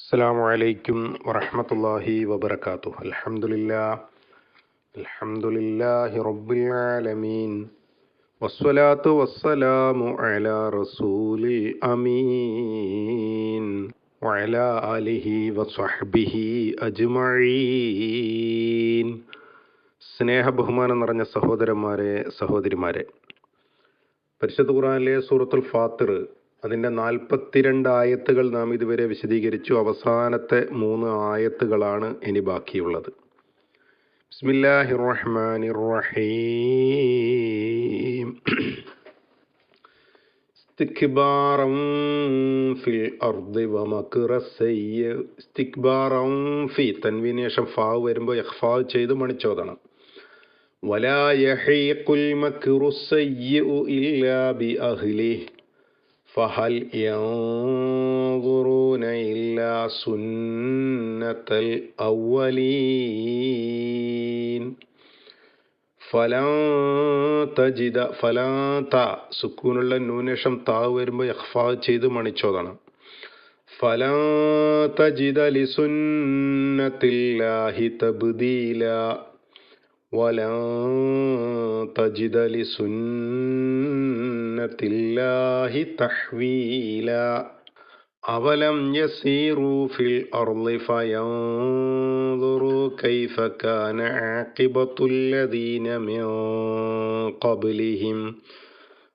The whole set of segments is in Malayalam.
അസ്സലാമു അലൈക്കും വറഹ്മത്തുള്ളാഹി വബറകാതുഹു. അൽഹംദുലില്ലാഹി റബ്ബിൽ ആലമീൻ വസ്സലാത്തു വസ്സലാമു അലാ റസൂലിൽ അമീൻ വഅലാ ആലിഹി വസ്വഹ്ബിഹി അജ്മഈൻ. സ്നേഹ ബഹുമാനം നിറഞ്ഞ സഹോദരന്മാരെ, സഹോദരിമാരെ, പരിശുദ്ധ ഖുർആനിലെ സൂറത്തുൽ ഫാത്തിർ അതിൻ്റെ 42 ആയത്തുകൾ നാം ഇതുവരെ വിശദീകരിച്ചു. അവസാനത്തെ 3 ആയത്തുകളാണ് ഇനി ബാക്കിയുള്ളത്. ബിസ്മില്ലാഹിർ റഹ്മാനിർ റഹീം. ഇസ്തിക്ബാറൻ ഫിൽ അർദി വമക്റ സയ്യ്. ഇസ്തിക്ബാറൻ ഫി തൻവീന് ശേഷം ഫാ വരുമ്പോൾ ഇഖ്ഫാ ചെയ്ത് മണിച്ചോദണം. വലാ യഹീഖുൽ മക്റു സയ്യിഉ ഇല്ലാ ബി അഹ്ലിഹി ഫഹൽ യൻദുറൂന ഇല്ലാ സുന്നത്തൽ അവ്വലീൻ ഫലൻ തജിദ. ഫലാ ത സുക്കൂനുള്ള നൂനേഷം താ വരുമ്പോൾ ഇഖ്ഫാ ചെയ്ത് മണിച്ചോദണം. ഫലൻ തജിദ ലിസുന്നത്തില്ലാഹി തബ്ദീല വലൻ തജിദ ലിസുന്നത്തില്ലാഹി തഹ്വീല. അവലം യസീറു ഫിൽ അർളി ഫയൻദുറു കൈഫ കാന ആഖിബത്തുൽ ലദീന മിൻ ഖബ്ലിഹിം.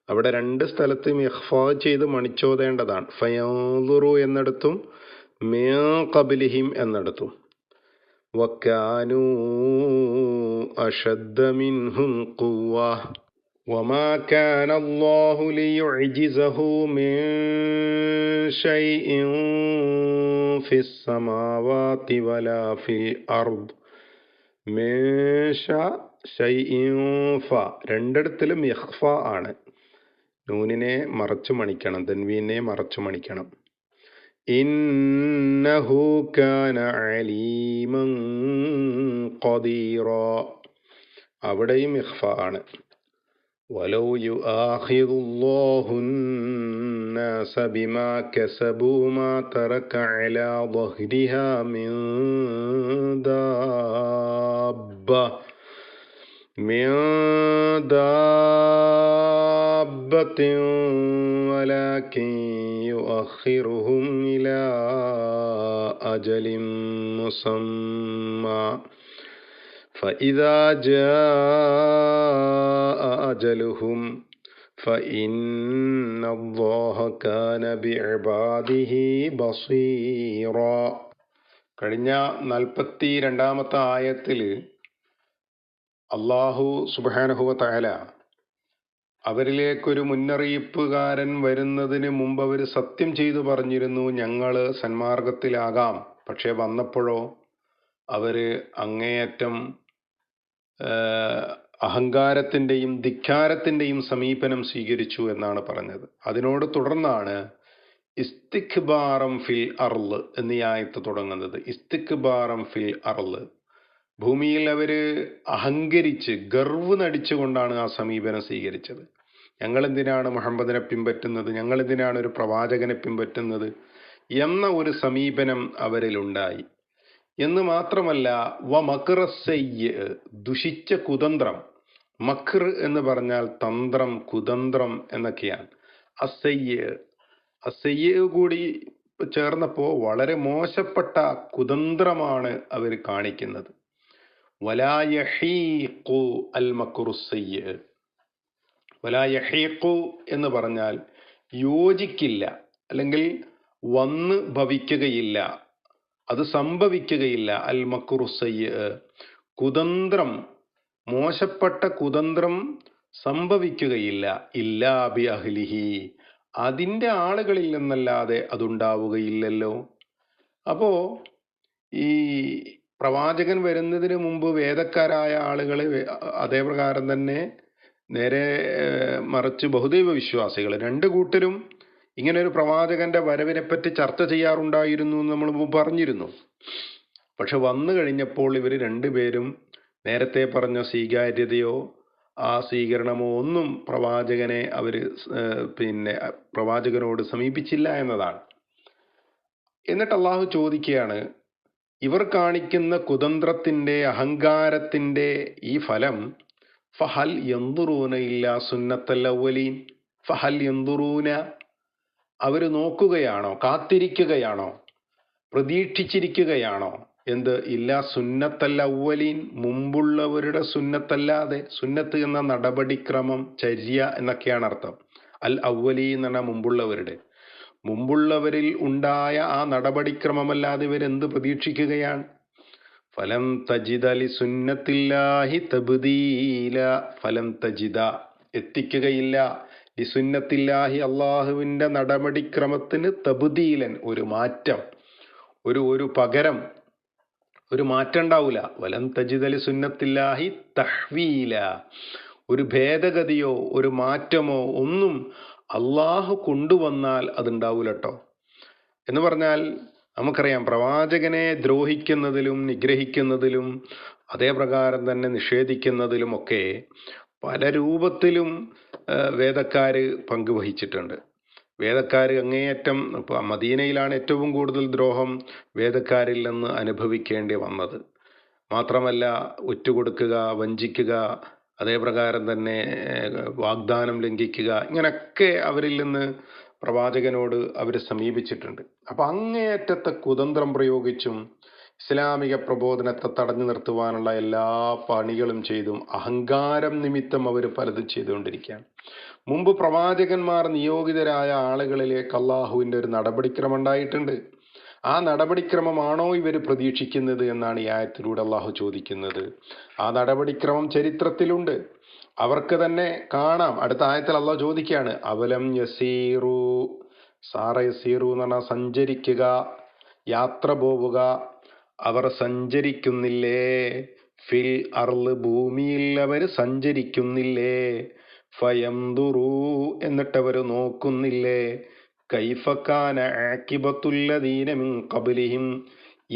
അവിടെ 2 സ്ഥലത്തും ഇഖ്ഫാ ചെയ്ത് മണിച്ചോദേണ്ടതാണ്. ഫയൻദുറു എന്നിടത്തും മിൻ ഖബ്ലിഹിം എന്നിടത്തും. വകാനൂ അശദ്ദ മിൻഹും ഖുവ്വ വമാ കാന അല്ലാഹു ലിയുഅ്ജിസഹു മിൻ ശൈഇൻ ഫിസ് സമാവാതി വലാ ഫിൽ അർദ് മിൻ ശൈഇൻ. ഫ രണ്ടിടത്തിലും ഇഖ്ഫാ ആണ്. നൂനിനെ മറച്ചു മണിക്കണം, തൻവീനെ മറച്ചു മണിക്കണം. ഇന്നഹു കാന അലീമൻ ഖദീറ അവിടെയും ഇഖ്ഫാ ആണ്. വലൗ യുആഖിദുല്ലാഹു الناس بما كسبوا ما ترك على ظهرها من دابة ولكن يؤخرهم إلى أجل مسمى فإذا جاء أجلهم فإن الله كان بعباده بصيرا. കഴിഞ്ഞ 42-ാമത്തെ ആയത്തിൽ അല്ലാഹു സുബ്ഹാനഹു വ തആല അവരിലേക്കൊരു മുന്നറിയിപ്പുകാരൻ വരുന്നതിന് മുമ്പ് അവർ സത്യം ചെയ്തു പറഞ്ഞിരുന്നു, ഞങ്ങൾ സന്മാർഗത്തിലാകാം. പക്ഷെ വന്നപ്പോഴോ അവര് അങ്ങേയറ്റം അഹങ്കാരത്തിൻ്റെയും ധിക്കാരത്തിൻ്റെയും സമീപനം സ്വീകരിച്ചു എന്നാണ് പറഞ്ഞത്. അതിനോട് തുടർന്നാണ് ഇസ്തിക്ബാറം ഫിൽ അർള് എന്നീ ആയത്ത് തുടങ്ങുന്നത്. ഇസ്തിക്ബാറം ഫിൽ അർള്, ഭൂമിയിൽ അവര് അഹങ്കരിച്ച് ഗർവ് നടിച്ചുകൊണ്ടാണ് ആ സമീപനം സ്വീകരിച്ചത്. ഞങ്ങളെന്തിനാണ് മുഹമ്മദിനെ പിൻപറ്റുന്നത്, ഞങ്ങളെന്തിനാണ് ഒരു പ്രവാചകനെ പിൻപറ്റുന്നത് എന്ന ഒരു സമീപനം അവരിലുണ്ടായി. എന്ന് മാത്രമല്ല, വ മക്റ സയ്യ്, ദുഷിച്ച കുതന്ത്രം. മക്ർ എന്ന് പറഞ്ഞാൽ തന്ത്രം, കുതന്ത്രം എന്നൊക്കെയാണ്. അസയ്യ് കൂടി ചേർന്നപ്പോൾ വളരെ മോശപ്പെട്ട കുതന്ത്രമാണ് അവർ കാണിക്കുന്നത്. വലാ യഹീഖു അൽ മക്റു സയ്യ്. വലാ യഹീഖു എന്ന് പറഞ്ഞാൽ യോജിക്കില്ല, അല്ലെങ്കിൽ വന്ന് ഭവിക്കുകയില്ല, അത് സംഭവിക്കുകയില്ല. അൽ മക്റു സയ്യ്, കുതന്ത്രം, മോശപ്പെട്ട കുതന്ത്രം സംഭവിക്കുകയില്ല. ഇല്ലാ ബി അഹ്ലിഹി, അതിൻ്റെ ആളുകളിൽ നിന്നല്ലാതെ അതുണ്ടാവുകയില്ലല്ലോ. അപ്പോ ഈ പ്രവാചകൻ വരുന്നതിന് മുമ്പ് വേദക്കാരായ ആളുകൾ, അതേപ്രകാരം തന്നെ നേരെ മറിച്ച് ബഹുദൈവ വിശ്വാസികൾ, 2 കൂട്ടരും ഇങ്ങനെ ഒരു പ്രവാചകന്റെ വരവിനെ പറ്റി ചർച്ച ചെയ്യാറുണ്ടായിരുന്നു എന്ന് നമ്മൾ പറഞ്ഞിരുന്നു. പക്ഷെ വന്നു കഴിഞ്ഞപ്പോൾ ഇവർ 2 പേരും നേരത്തെ പറഞ്ഞ സ്വീകാര്യതയോ ആ സ്വീകരണമോ ഒന്നും പ്രവാചകനെ അവർ പ്രവാചകനോട് സമീപിച്ചില്ല എന്നതാണ്. എന്നിട്ട് അള്ളാഹു ചോദിക്കുകയാണ്, ഇവർ കാണിക്കുന്ന കുതന്ത്രത്തിന്റെ അഹങ്കാരത്തിന്റെ ഈ ഫലം ഫഹൽ യന്ദുറൂന ഇല്ല സുന്നത്തൽ അവലീൻ. ഫഹൽ യന്ദുറൂന, അവര് നോക്കുകയാണോ, കാത്തിരിക്കുകയാണോ, പ്രതീക്ഷിച്ചിരിക്കുകയാണോ? എന്ത്? ഇല്ല സുന്നത്തൽ അവലീൻ, മുമ്പുള്ളവരുടെ സുന്നത്തല്ലാതെ. സുന്നത്ത് എന്ന നടപടിക്രമം, ചര്യ എന്നൊക്കെയാണ് അർത്ഥം. അൽ അവലി എന്ന് പറഞ്ഞാൽ മുമ്പുള്ളവരുടെ. മുമ്പുള്ളവരിൽ ഉണ്ടായ ആ നടപടിക്രമമല്ലാതെ ഇവരെന്ത് പ്രതീക്ഷിക്കുകയാണ്? ഫലം തജിദ ലി സുന്നത്തില്ലാഹി തബ്ദീല. ഫലം തജിദ, എത്തിക്കുകയില്ല, ലി സുന്നത്തില്ലാഹി, അള്ളാഹുവിന്റെ നടപടിക്രമത്തിന് തബ്ദീലൻ, ഒരു മാറ്റം, ഒരു പകരം, ഒരു മാറ്റം ഉണ്ടാവൂല. വലം തജിദ ലി സുന്നത്തില്ലാഹി തഹ്വീല, ഒരു ഭേദഗതിയോ ഒരു മാറ്റമോ ഒന്നും അള്ളാഹു കൊണ്ടുവന്നാൽ അതുണ്ടാവൂല കേട്ടോ. എന്ന് പറഞ്ഞാൽ നമുക്കറിയാം, പ്രവാചകനെ ദ്രോഹിക്കുന്നതിലും നിഗ്രഹിക്കുന്നതിലും അതേ പ്രകാരം തന്നെ നിഷേധിക്കുന്നതിലുമൊക്കെ പല രൂപത്തിലും വേദക്കാര് പങ്കുവഹിച്ചിട്ടുണ്ട്. വേദക്കാര് അങ്ങേയറ്റം, മദീനയിലാണ് ഏറ്റവും കൂടുതൽ ദ്രോഹം വേദക്കാരിൽ നിന്ന് അനുഭവിക്കേണ്ടി വന്നത്. മാത്രമല്ല, ഒറ്റുകൊടുക്കുക, വഞ്ചിക്കുക, അതേ പ്രകാരം തന്നെ വാഗ്ദാനം ലംഘിക്കുക, ഇങ്ങനൊക്കെ അവരിൽ നിന്ന് പ്രവാചകനോട് അവർ സമീപിച്ചിട്ടുണ്ട്. അപ്പൊ അങ്ങേയറ്റത്തെ കുതന്ത്രം പ്രയോഗിച്ചും ഇസ്ലാമിക പ്രബോധനത്തെ തടഞ്ഞു നിർത്തുവാനുള്ള എല്ലാ പണികളും ചെയ്തും അഹങ്കാരം നിമിത്തം അവർ പലതും ചെയ്തുകൊണ്ടിരിക്കുകയാണ്. മുമ്പ് പ്രവാചകന്മാർ നിയോഗിതരായ ആളുകളിലേക്ക് അള്ളാഹുവിന്റെ ഒരു നടപടിക്രമം ഉണ്ടായിട്ടുണ്ട്. ആ നടപടിക്രമമാണോ ഇവർ പ്രതീക്ഷിക്കുന്നത് എന്നാണ് ഈ ആയത്തിലൂടെ അള്ളാഹു ചോദിക്കുന്നത്. ആ നടപടിക്രമം ചരിത്രത്തിലുണ്ട്, അവർക്ക് തന്നെ കാണാം. അടുത്ത ആയത്തിൽ അള്ളാഹു ചോദിക്കുകയാണ്, അവലം യസീറു, സാറ യസീറു എന്ന് പറഞ്ഞാൽ സഞ്ചരിക്കുക, യാത്ര പോവുക. അവർ സഞ്ചരിക്കുന്നില്ലേ? ഫിൽ അർള്, ഭൂമിയിൽ അവർ സഞ്ചരിക്കുന്നില്ലേ? ഫയംദുറു, എന്നിട്ടവർ നോക്കുന്നില്ലേ? കൈഫ കാന ആഖിബത്തുല്ലദീന മിൻ ഖബ്ലിഹിം,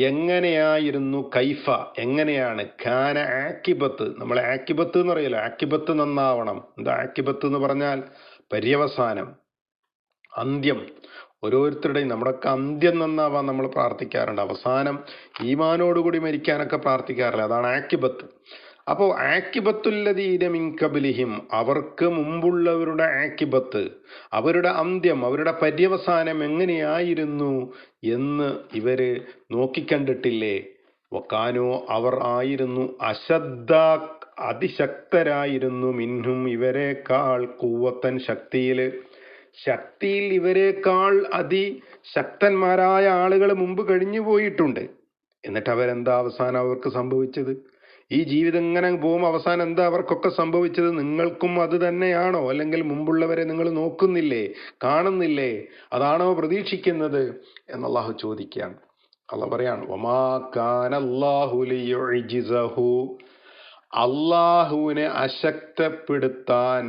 എങ്ങനെയായിരുന്നു, കൈഫ എങ്ങനെയാണ്, കാന ആക്കിബത്ത്, നമ്മൾ ആക്കിബത്ത് എന്ന് പറയല്ലോ, ആക്കിബത്ത് നന്നാവണം. എന്താ ആക്കിബത്ത് എന്ന് പറഞ്ഞാൽ? പര്യവസാനം, അന്ത്യം. ഓരോരുത്തരുടെയും, നമ്മുടെയൊക്കെ അന്ത്യം നന്നാവാൻ നമ്മൾ പ്രാർത്ഥിക്കാറുണ്ട്. അവസാനം ഈമാനോടുകൂടി മരിക്കാനൊക്കെ പ്രാർത്ഥിക്കാറില്ല, അതാണ് ആക്കിബത്ത്. അപ്പോ ആക്കിബത്തുല്ലദീന മിൻ ഖബ്ലിഹിം, അവർക്ക് മുമ്പുള്ളവരുടെ ആക്കിബത്ത്, അവരുടെ അന്ത്യം, അവരുടെ പര്യവസാനം എങ്ങനെയായിരുന്നു എന്ന് ഇവര് നോക്കിക്കണ്ടിട്ടില്ലേ? വക്കാനോ, അവർ ആയിരുന്നു, അശദ്ദ, അതിശക്തരായിരുന്നു, മിൻഹും ഇവരെക്കാൾ, കൂവത്തൻ, ശക്തിയിൽ ഇവരെക്കാൾ അതിശക്തന്മാരായ ആളുകൾ മുമ്പ് കഴിഞ്ഞു പോയിട്ടുണ്ട്. എന്നിട്ട് അവരെന്താ അവസാനം അവർക്ക് സംഭവിച്ചത്? ഈ ജീവിതം ഇങ്ങനെ പോകും, അവസാനം എന്താ അവർക്കൊക്കെ സംഭവിച്ചത്? നിങ്ങൾക്കും അത് തന്നെയാണോ? അല്ലെങ്കിൽ മുമ്പുള്ളവരെ നിങ്ങൾ നോക്കുന്നില്ലേ, കാണുന്നില്ലേ? അതാണോ പ്രതീക്ഷിക്കുന്നത് എന്ന് അള്ളാഹു ചോദിക്കുകയാണ്. അള്ളാഹു പറയാണ്, വമാ കാന അല്ലാഹു ലിയുഅ്ജിസഹു, അള്ളാഹുവിനെ അശക്തപ്പെടുത്താൻ,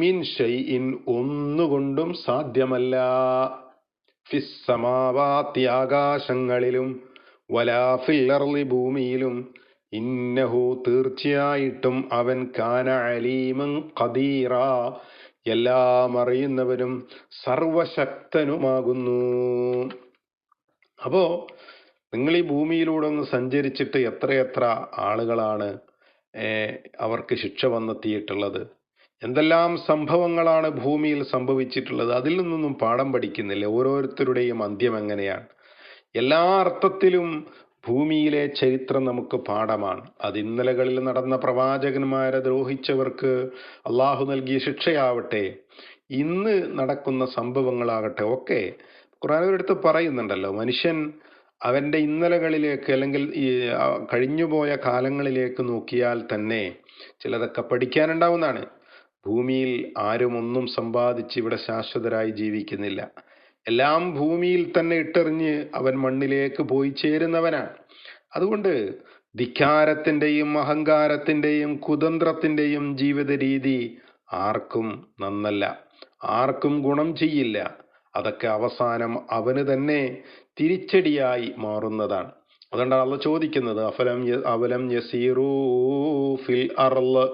മിൻ ഷൈഇൻ, ഒന്നുകൊണ്ടും സാധ്യമല്ല, ഫിസ് സമാവാതി, ആകാശങ്ങളിലും, വലാ ഫിൽ അർളി, ഭൂമിയിലും, ഇന്നഹു, തീർച്ചയായിട്ടും അവൻ, കാന അലീമൻ ഖദീറ, എല്ലാം അറിയുന്നവനും സർവശക്തനുമാകുന്നു. അപ്പോ നിങ്ങൾ ഈ ഭൂമിയിലൂടെ ഒന്ന് സഞ്ചരിച്ചിട്ട് എത്രയെത്ര ആളുകളാണ് അവർക്ക് ശിക്ഷ വന്നെത്തിയിട്ടുള്ളത്? എന്തെല്ലാം സംഭവങ്ങളാണ് ഭൂമിയിൽ സംഭവിച്ചിട്ടുള്ളത്? അതിൽ നിന്നൊന്നും പാഠം പഠിക്കുന്നില്ല. ഓരോരുത്തരുടെയും അന്ത്യം എങ്ങനെയാണ്? എല്ലാ അർത്ഥത്തിലും ഭൂമിയിലെ ചരിത്രം നമുക്ക് പാഠമാണ്. അത് ഇന്നലകളിൽ നടന്ന പ്രവാചകന്മാരെ ദ്രോഹിച്ചവർക്ക് അള്ളാഹു നൽകിയ ശിക്ഷയാവട്ടെ, ഇന്ന് നടക്കുന്ന സംഭവങ്ങളാകട്ടെ, ഒക്കെ ഖുർആൻ ഒരിടത്ത് പറയുന്നുണ്ടല്ലോ, മനുഷ്യൻ അവന്റെ ഇന്നലകളിലേക്ക്, അല്ലെങ്കിൽ ഈ കഴിഞ്ഞുപോയ കാലങ്ങളിലേക്ക് നോക്കിയാൽ തന്നെ ചിലതൊക്കെ പഠിക്കാനുണ്ടാവുന്നതാണ്. ഭൂമിയിൽ ആരും ഒന്നും സമ്പാദിച്ച് ഇവിടെ ശാശ്വതരായി ജീവിക്കുന്നില്ല. എല്ലാം ഭൂമിയിൽ തന്നെ ഇട്ടെറിഞ്ഞ് അവൻ മണ്ണിലേക്ക് പോയി ചേരുന്നവനാണ്. അതുകൊണ്ട് ധിക്കാരത്തിന്റെയും അഹങ്കാരത്തിന്റെയും കുതന്ത്രത്തിന്റെയും ജീവിത രീതി ആർക്കും നന്നല്ല, ആർക്കും ഗുണം ചെയ്യില്ല. അതൊക്കെ അവസാനം അവന് തന്നെ തിരിച്ചടിയായി മാറുന്നതാണ്. അതുകൊണ്ടാണ് അള്ളാഹു ചോദിക്കുന്നത്, അവലം യസീറൂ ഫിൽ അർള്,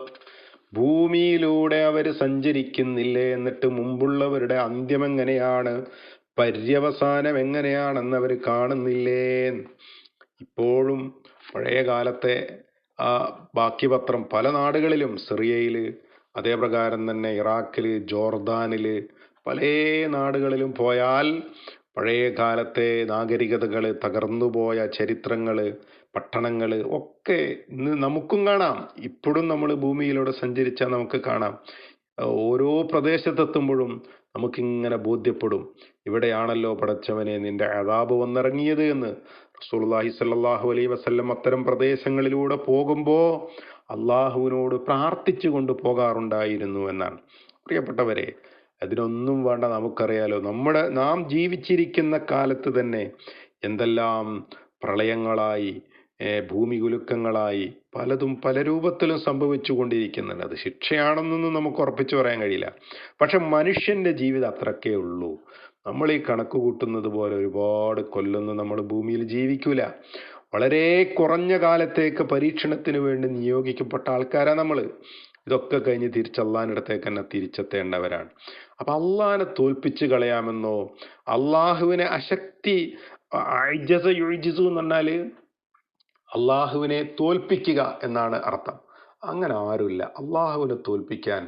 ഭൂമിയിലൂടെ അവർ സഞ്ചരിക്കുന്നില്ലേ? എന്നിട്ട് മുമ്പുള്ളവരുടെ അന്ത്യം എങ്ങനെയാണ്, പര്യവസാനം എങ്ങനെയാണെന്ന് അവർ കാണുന്നില്ലേ? ഇപ്പോഴും പഴയ കാലത്തെ ആ ബാക്കി പത്രം പല നാടുകളിലും, സിറിയയില്, അതേപ്രകാരം തന്നെ ഇറാഖില്, ജോർദാനില്, പല നാടുകളിലും പോയാൽ പഴയ കാലത്തെ നാഗരികതകള്, തകർന്നുപോയ ചരിത്രങ്ങള്, പട്ടണങ്ങള് ഒക്കെ ഇന്ന് നമുക്കും കാണാം. ഇപ്പോഴും നമ്മൾ ഭൂമിയിലൂടെ സഞ്ചരിച്ചാൽ നമുക്ക് കാണാം. ഓരോ പ്രദേശത്തെത്തുമ്പോഴും നമുക്കിങ്ങനെ ബോധ്യപ്പെടും, ഇവിടെയാണല്ലോ പടച്ചവനെ നിന്റെ അദാബ് വന്നിറങ്ങിയത് എന്ന്. റസൂലുള്ളാഹി സ്വല്ലല്ലാഹു അലൈഹി വസല്ലം അത്തരം പ്രദേശങ്ങളിലൂടെ പോകുമ്പോ അള്ളാഹുവിനോട് പ്രാർത്ഥിച്ചു കൊണ്ട് പോകാറുണ്ടായിരുന്നു എന്നാണ്. പ്രിയപ്പെട്ടവരെ, അതിനൊന്നും വേണ്ട, നമുക്കറിയാലോ, നാം ജീവിച്ചിരിക്കുന്ന കാലത്ത് തന്നെ എന്തെല്ലാം പ്രളയങ്ങളായി, ഭൂമി കുലുക്കങ്ങളായി പലതും പല രൂപത്തിലും സംഭവിച്ചു കൊണ്ടിരിക്കുന്നുണ്ട്. അത് ശിക്ഷയാണെന്നൊന്നും നമുക്ക് ഉറപ്പിച്ചു പറയാൻ കഴിയില്ല. പക്ഷെ മനുഷ്യന്റെ ജീവിതം അത്രക്കേ ഉള്ളൂ. നമ്മൾ ഈ കണക്ക് കൂട്ടുന്നത് പോലെ ഒരുപാട് കൊല്ലൊന്നും നമ്മൾ ഭൂമിയിൽ ജീവിക്കൂല. വളരെ കുറഞ്ഞ കാലത്തേക്ക് പരീക്ഷണത്തിന് വേണ്ടി നിയോഗിക്കപ്പെട്ട ആൾക്കാരാണ് നമ്മൾ. ഇതൊക്കെ കഴിഞ്ഞ് തിരിച്ചല്ലാനടുത്തേക്ക് തന്നെ തിരിച്ചെത്തേണ്ടവരാണ്. അപ്പൊ അള്ളാഹിനെ തോൽപ്പിച്ച് കളയാമെന്നോ, അള്ളാഹുവിനെ അശക്തി, യുജിസു എന്ന് പറഞ്ഞാല് അള്ളാഹുവിനെ തോൽപ്പിക്കുക എന്നാണ് അർത്ഥം. അങ്ങനെ ആരുമില്ല. അള്ളാഹുവിനെ തോൽപ്പിക്കാൻ,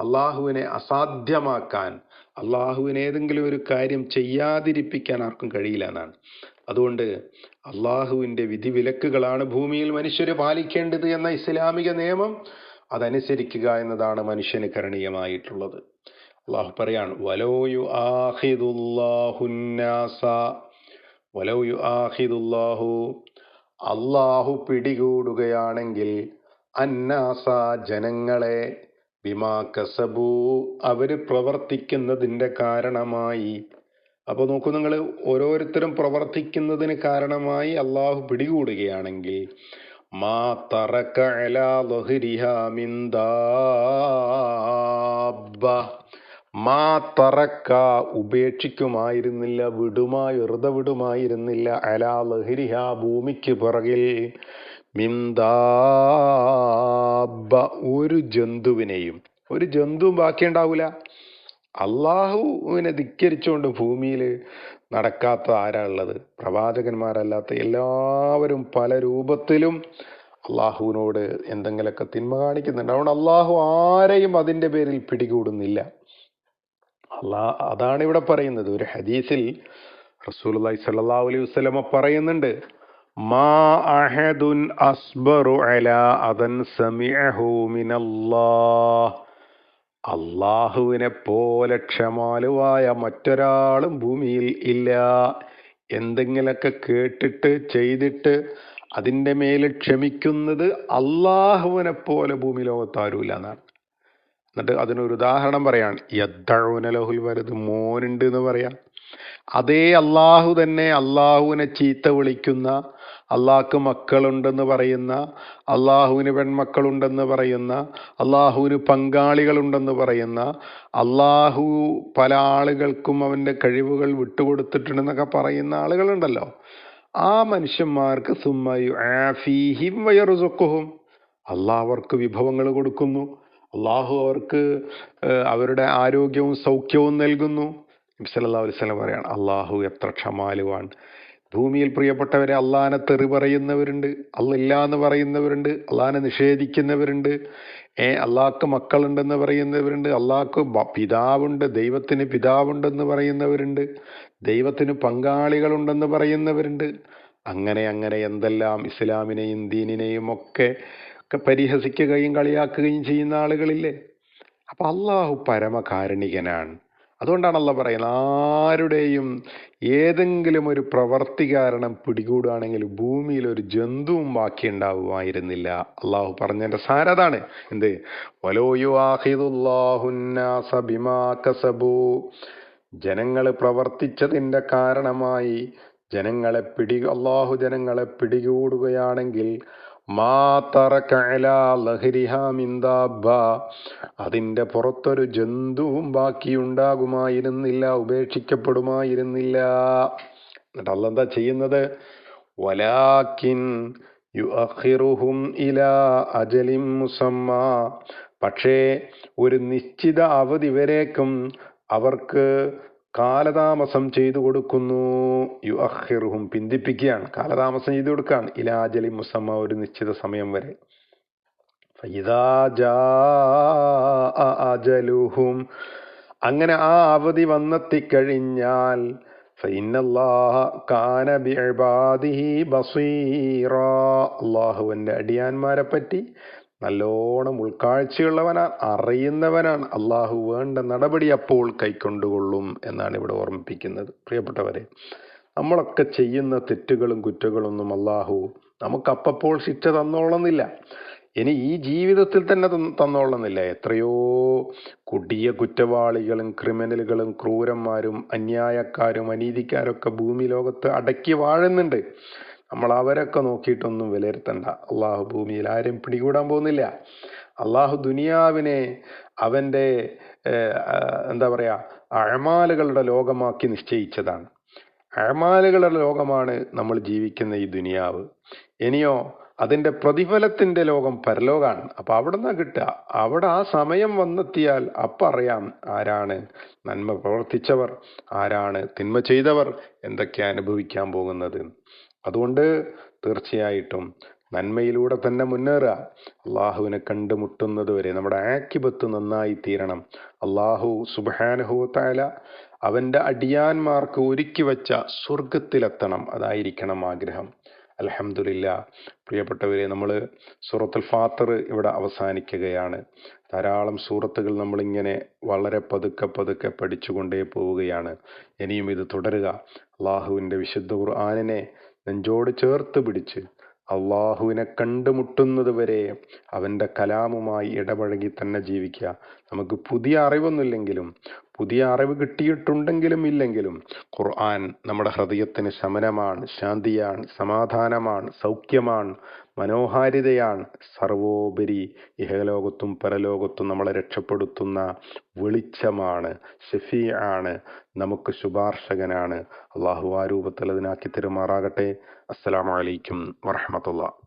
അള്ളാഹുവിനെ അസാധ്യമാക്കാൻ, അള്ളാഹുവിന് ഏതെങ്കിലും ഒരു കാര്യം ചെയ്യാതിരിപ്പിക്കാൻ ആർക്കും കഴിയില്ല എന്നാണ്. അതുകൊണ്ട് അള്ളാഹുവിൻ്റെ വിധിവിലക്കുകളാണ് ഭൂമിയിൽ മനുഷ്യർ പാലിക്കേണ്ടത് എന്ന ഇസ്ലാമിക നിയമം അതനുസരിക്കുക എന്നതാണ് മനുഷ്യന് കരണീയമായിട്ടുള്ളത്. അള്ളാഹു പറയാണ്, അള്ളാഹു പിടികൂടുകയാണെങ്കിൽ അന്നാസ ജനങ്ങളെ, ബിമാ കസബു അവര് പ്രവർത്തിക്കുന്നതിന്റെ കാരണമായി. അപ്പൊ നോക്കൂ നിങ്ങൾ, ഓരോരുത്തരും പ്രവർത്തിക്കുന്നതിന് കാരണമായി അള്ളാഹു പിടികൂടുകയാണെങ്കിൽ മാ തറക അലാ ളഹ്രിഹാ മിൻ ദാബ്ബ, മാ തറക്ക ഉപേക്ഷിക്കുമായിരുന്നില്ല, വെറുതെ വിടുമായിരുന്നില്ല, അലാ ലഹരിഹ ഭൂമിക്ക് പിറകിൽ, മിൻ ദാബ്ബ ഒരു ജന്തുവിനെയും, ഒരു ജന്തുവും ബാക്കിയുണ്ടാവൂല. അള്ളാഹുവിനെ ധിക്കരിച്ചുകൊണ്ട് ഭൂമിയിൽ നടക്കാത്ത ആരാ ഉള്ളത്? പ്രവാചകന്മാരല്ലാത്ത എല്ലാവരും പല രൂപത്തിലും അള്ളാഹുവിനോട് എന്തെങ്കിലുമൊക്കെ തിന്മ കാണിക്കുന്നുണ്ട്. അതുകൊണ്ട് അള്ളാഹു ആരെയും അതിൻ്റെ പേരിൽ പിടികൂടുന്നില്ല. അതാണ് ഇവിടെ പറയുന്നത്. ഒരു ഹദീസിൽ റസൂലുള്ളാഹി സ്വല്ലല്ലാഹു അലൈഹി വസല്ലമ പറയുന്നുണ്ട്, മാ അഹദുൻ അസ്ബറു അലാ അദൻ സമിഅഹു മിനല്ലാഹ്, അള്ളാഹുവിനെ പോലെ ക്ഷമാലുവായ മറ്റൊരാളും ഭൂമിയിൽ ഇല്ല. എന്തെങ്കിലൊക്കെ കേട്ടിട്ട് ചെയ്തിട്ട് അതിൻ്റെ മേൽ ക്ഷമിക്കുന്നത് അള്ളാഹുവിനെ പോലെ ഭൂമി ലോകത്താരുമില്ല എന്നാണ്. എന്നിട്ട് അതിനൊരു ഉദാഹരണം പറയാണ്, യദ്ദഊന ലഹുൽ വലദ്, മോനുണ്ട് എന്ന് പറയാം. അതേ അള്ളാഹു തന്നെ അള്ളാഹുവിനെ ചീത്ത വിളിക്കുന്ന, അള്ളാഹ്ക്ക് മക്കളുണ്ടെന്ന് പറയുന്ന, അള്ളാഹുവിന് പെൺമക്കളുണ്ടെന്ന് പറയുന്ന, അള്ളാഹുവിന് പങ്കാളികളുണ്ടെന്ന് പറയുന്ന, അള്ളാഹു പല ആളുകൾക്കും അവൻ്റെ കഴിവുകൾ വിട്ടുകൊടുത്തിട്ടുണ്ടെന്നൊക്കെ പറയുന്ന ആളുകളുണ്ടല്ലോ, ആ മനുഷ്യന്മാർക്ക് സുമ്മയു ആഫീഹിം വയറുസുഖുഹും, അള്ളാഹ് അവർക്ക് വിഭവങ്ങൾ കൊടുക്കുന്നു, അള്ളാഹു അവർക്ക് അവരുടെ ആരോഗ്യവും സൗഖ്യവും നൽകുന്നു. നബി സല്ലല്ലാഹു അലൈഹി വസല്ലം പറയാണ്, അള്ളാഹു എത്ര ക്ഷമാലുവാൻ. ഭൂമിയിൽ പ്രിയപ്പെട്ടവരെ, അള്ളാഹിനെ തെറി പറയുന്നവരുണ്ട്, അല്ലാ എന്ന് പറയുന്നവരുണ്ട്, അള്ളാഹിനെ നിഷേധിക്കുന്നവരുണ്ട്, അള്ളാഹ്ക്ക് മക്കളുണ്ടെന്ന് പറയുന്നവരുണ്ട്, അള്ളാഹ്ക്ക് പിതാവുണ്ട്, ദൈവത്തിന് പിതാവുണ്ടെന്ന് പറയുന്നവരുണ്ട്, ദൈവത്തിന് പങ്കാളികളുണ്ടെന്ന് പറയുന്നവരുണ്ട്. അങ്ങനെ അങ്ങനെ എന്തെല്ലാം ഇസ്ലാമിനെയും ദീനിനെയും ഒക്കെ പരിഹസിക്കുകയും കളിയാക്കുകയും ചെയ്യുന്ന ആളുകളില്ലേ. അപ്പൊ അള്ളാഹു പരമകാരുണികനാണ്. അതുകൊണ്ടാണ് അള്ളാഹ് പറയുന്നത്, ആരുടെയും ഏതെങ്കിലും ഒരു പ്രവർത്തി കാരണം പിടികൂടുകയാണെങ്കിൽ ഭൂമിയിൽ ഒരു ജന്തുവും ബാക്കി ഉണ്ടാവുമായിരുന്നില്ല. അള്ളാഹു പറഞ്ഞതിന്റെ സാരതാണ് എന്ത്, വലോ യുആഖിദുല്ലാഹുന്നാസ ബിമാ കസബു, ജനങ്ങൾ പ്രവർത്തിച്ചതിന്റെ കാരണമായി അള്ളാഹു ജനങ്ങളെ പിടികൂടുകയാണെങ്കിൽ മാ തറക അലാ ലഹരിഹാ മിൻ ദാബ്ബ, അതിന്റെ പുറത്തൊരു ജന്തുവും ബാക്കിയുണ്ടാകുമായിരുന്നില്ല, ഉപേക്ഷിക്കപ്പെടുമായിരുന്നില്ല. എന്നിട്ട് അള്ളാഹ് എന്താ ചെയ്യുന്നത്, വലാകിൻ യുഅഖിറുഹും ഇലാ അജലിൻ മുസമ്മ, പക്ഷേ ഒരു നിശ്ചിത അവധി വരേക്കും അവർക്ക് കാലതാമസം ചെയ്തു കൊടുക്കുന്നു. യുഅഖിറുഹും പിന്തിപ്പിക്കുകയാണ്, കാലതാമസം ചെയ്തു കൊടുക്കുകയാണ്. ഇലാ അജലി മുസമ്മ ഒരു നിശ്ചിത സമയം വരെ. ഫഇദാ ജാഅ അജലുഹും അങ്ങനെ ആ അവധി വന്നെത്തിക്കഴിഞ്ഞാൽ ഫഇന്നല്ലാഹ കാന ബിഇബാദിഹി ബസീറാ അല്ലാഹുവിന്റെ അടിയാന്മാരെ പറ്റി നല്ലോണം ഉൾക്കാഴ്ചയുള്ളവനാണ്, അറിയുന്നവനാണ്. അള്ളാഹു വേണ്ട നടപടി അപ്പോൾ കൈക്കൊണ്ടുകൊള്ളും എന്നാണ് ഇവിടെ ഓർമ്മിപ്പിക്കുന്നത്. പ്രിയപ്പെട്ടവരെ, നമ്മളൊക്കെ ചെയ്യുന്ന തെറ്റുകളും കുറ്റങ്ങളൊന്നും അള്ളാഹു നമുക്ക് അപ്പപ്പോൾ ശിക്ഷ തന്നോളുന്നില്ല. ഇനി ഈ ജീവിതത്തിൽ തന്നെ തന്നോളുന്നില്ല. എത്രയോ കൊടിയ കുറ്റവാളികളും ക്രിമിനലുകളും ക്രൂരന്മാരും അന്യായക്കാരും അനീതിക്കാരൊക്കെ ഭൂമി ലോകത്ത് അടക്കി വാഴുന്നുണ്ട്. നമ്മൾ അവരൊക്കെ നോക്കിയിട്ടൊന്നും വിലയിരുത്തണ്ട. അള്ളാഹു ഭൂമിയിൽ ആരും പിടികൂടാൻ പോകുന്നില്ല. അള്ളാഹു ദുനിയാവിനെ അവൻ്റെ എന്താ പറയാ അഅ്മാലുകളുടെ ലോകമാക്കി നിശ്ചയിച്ചതാണ്. അഅ്മാലുകളുടെ ലോകമാണ് നമ്മൾ ജീവിക്കുന്ന ഈ ദുനിയാവ്. ഇനിയോ അതിന്റെ പ്രതിഫലത്തിന്റെ ലോകം പരലോകാണ്. അപ്പൊ അവിടെ നിന്നാ കിട്ടുക. അവിടെ ആ സമയം വന്നെത്തിയാൽ അപ്പം അറിയാം ആരാണ് നന്മ പ്രവർത്തിച്ചവർ, ആരാണ് തിന്മ ചെയ്തവർ, എന്തൊക്കെയാ അനുഭവിക്കാൻ പോകുന്നത്. അതുകൊണ്ട് തീർച്ചയായിട്ടും നന്മയിലൂടെ തന്നെ മുന്നേറുക. അള്ളാഹുവിനെ കണ്ടുമുട്ടുന്നത് വരെ നമ്മുടെ ആക്കിബത്ത് നന്നായി തീരണം. അള്ളാഹു സുബ്ഹാനഹു വ തആല അവന്റെ അടിയാന്മാർക്ക് ഒരുക്കി വെച്ച സ്വർഗത്തിലെത്തണം, അതായിരിക്കണം ആഗ്രഹം. അൽഹംദുലില്ലാ. പ്രിയപ്പെട്ടവരെ, നമ്മൾ സൂറത്തുൽ ഫാത്തിർ ഇവിടെ അവസാനിക്കുകയാണ്. ധാരാളം സൂറത്തുകൾ നമ്മളിങ്ങനെ വളരെ പതുക്കെ പതുക്കെ പഠിച്ചുകൊണ്ടേ പോവുകയാണ്. ഇനിയും ഇത് തുടരുക. അള്ളാഹുവിൻ്റെ വിശുദ്ധ ഖുർആനിനെ നെഞ്ചോട് ചേർത്ത് പിടിച്ച് അള്ളാഹുവിനെ കണ്ടുമുട്ടുന്നത് വരെ അവൻ്റെ കലാമുമായി ഇടപഴകി തന്നെ ജീവിക്കുക. നമുക്ക് പുതിയ അറിവൊന്നുമില്ലെങ്കിലും, പുതിയ അറിവ് കിട്ടിയിട്ടുണ്ടെങ്കിലും ഇല്ലെങ്കിലും ഖുർആൻ നമ്മുടെ ഹൃദയത്തിന് ശമനമാണ്, ശാന്തിയാണ്, സമാധാനമാണ്, സൗഖ്യമാണ്, മനോഹാരിതയാണ്. സർവോപരി ഇഹലോകത്തും പരലോകത്തും നമ്മളെ രക്ഷപ്പെടുത്തുന്ന വെളിച്ചമാണ്, ഷഫീആണ്, നമുക്ക് ശുപാർശകനാണ്. അള്ളാഹു ആ രൂപത്തിൽ അതിനാക്കി തരുമാറാകട്ടെ. അസ്സലാമു അലൈക്കും വറഹ്മത്തുള്ളാഹി.